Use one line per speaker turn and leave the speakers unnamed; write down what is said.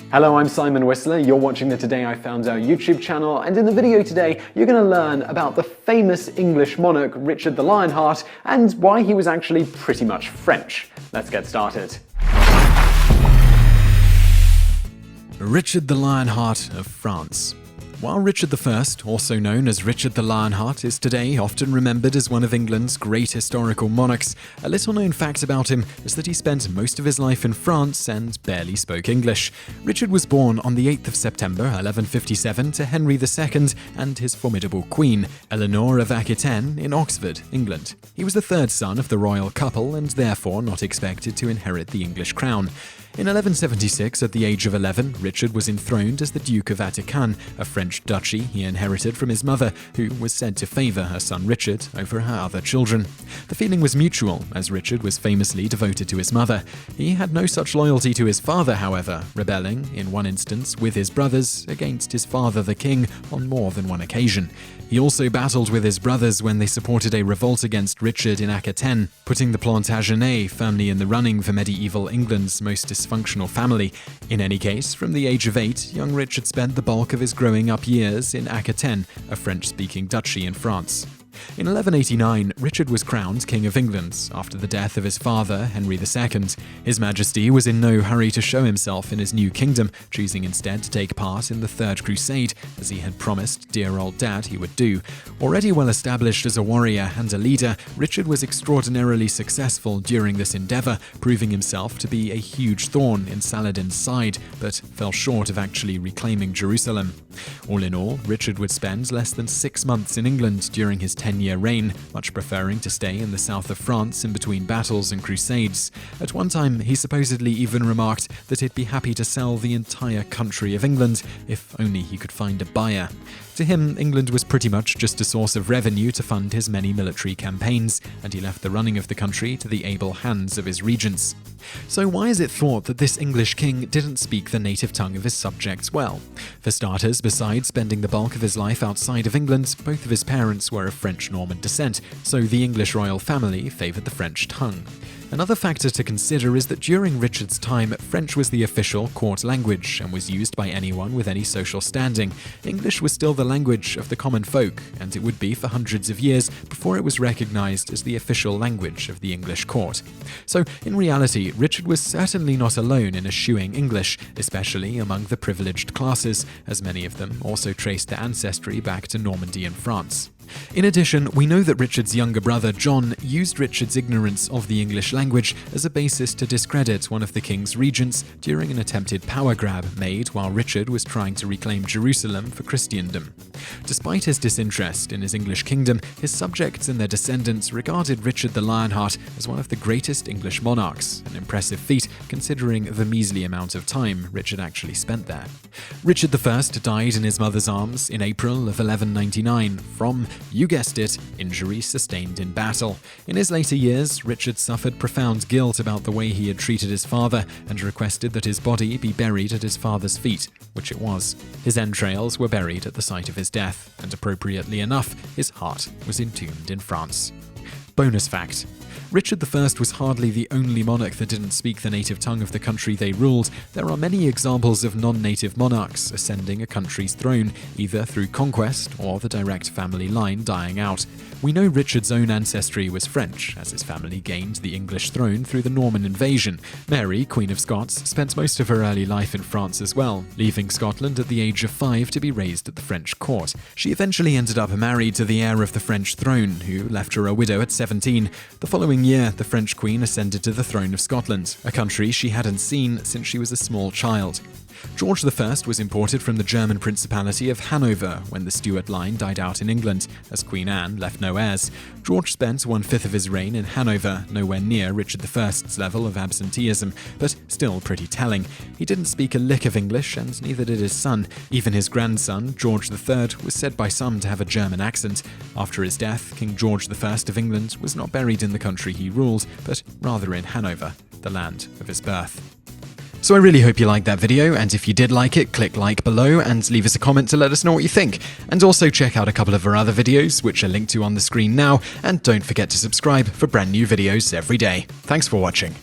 Hello, I'm Simon Whistler. You're watching the Today I Found Out YouTube channel, and in the video today, you're going to learn about the famous English monarch Richard the Lionheart and why he was actually pretty much French. Let's get started.
Richard the Lionheart of France. While Richard I, also known as Richard the Lionheart, is today often remembered as one of England's great historical monarchs, a little-known fact about him is that he spent most of his life in France and barely spoke English. Richard was born on the 8th of September 1157 to Henry II and his formidable queen, Eleanor of Aquitaine, in Oxford, England. He was the third son of the royal couple and therefore not expected to inherit the English crown. In 1176, at the age of 11, Richard was enthroned as the Duke of Aquitaine, a French duchy he inherited from his mother, who was said to favour her son Richard over her other children. The feeling was mutual, as Richard was famously devoted to his mother. He had no such loyalty to his father, however, rebelling, in one instance, with his brothers against his father the king on more than one occasion. He also battled with his brothers when they supported a revolt against Richard in Aquitaine, putting the Plantagenets firmly in the running for medieval England's most dysfunctional family. In any case, from the age of 8, young Richard spent the bulk of his growing up years in Aquitaine, a French-speaking duchy in France. In 1189, Richard was crowned King of England after the death of his father, Henry II. His Majesty was in no hurry to show himself in his new kingdom, choosing instead to take part in the Third Crusade, as he had promised dear old dad he would do. Already well established as a warrior and a leader, Richard was extraordinarily successful during this endeavour, proving himself to be a huge thorn in Saladin's side, but fell short of actually reclaiming Jerusalem. All in all, Richard would spend less than 6 months in England during his 10-year reign, much preferring to stay in the south of France in between battles and crusades. At one time, he supposedly even remarked that he'd be happy to sell the entire country of England if only he could find a buyer. To him, England was pretty much just a source of revenue to fund his many military campaigns, and he left the running of the country to the able hands of his regents. So why is it thought that this English king didn't speak the native tongue of his subjects well? For starters, besides spending the bulk of his life outside of England, both of his parents were of French-Norman descent, so the English royal family favoured the French tongue. Another factor to consider is that during Richard's time, French was the official court language and was used by anyone with any social standing. English was still the language of the common folk, and it would be for hundreds of years before it was recognised as the official language of the English court. So, in reality, Richard was certainly not alone in eschewing English, especially among the privileged classes, as many of them also traced their ancestry back to Normandy and France. In addition, we know that Richard's younger brother John used Richard's ignorance of the English language as a basis to discredit one of the king's regents during an attempted power grab made while Richard was trying to reclaim Jerusalem for Christendom. Despite his disinterest in his English kingdom, his subjects and their descendants regarded Richard the Lionheart as one of the greatest English monarchs, an impressive feat considering the measly amount of time Richard actually spent there. Richard I died in his mother's arms in April of 1199 from, you guessed it, injuries sustained in battle. In his later years, Richard suffered profound guilt about the way he had treated his father and requested that his body be buried at his father's feet, which it was. His entrails were buried at the site of his death, and appropriately enough, his heart was entombed in France. Bonus fact: Richard I was hardly the only monarch that didn't speak the native tongue of the country they ruled. There are many examples of non-native monarchs ascending a country's throne, either through conquest or the direct family line dying out. We know Richard's own ancestry was French, as his family gained the English throne through the Norman invasion. Mary, Queen of Scots, spent most of her early life in France as well, leaving Scotland at the age of 5 to be raised at the French court. She eventually ended up married to the heir of the French throne, who left her a widow at 17. The following year, the French queen ascended to the throne of Scotland, a country she hadn't seen since she was a small child. George I was imported from the German Principality of Hanover when the Stuart line died out in England, as Queen Anne left no heirs. George spent 1/5 of his reign in Hanover, nowhere near Richard I's level of absenteeism, but still pretty telling. He didn't speak a lick of English, and neither did his son. Even his grandson, George III, was said by some to have a German accent. After his death, King George I of England was not buried in the country he ruled, but rather in Hanover, the land of his birth. So I really hope you liked that video, and if you did like it, click like below and leave us a comment to let us know what you think. And also check out a couple of our other videos, which are linked to on the screen now, and don't forget to subscribe for brand new videos every day. Thanks for watching.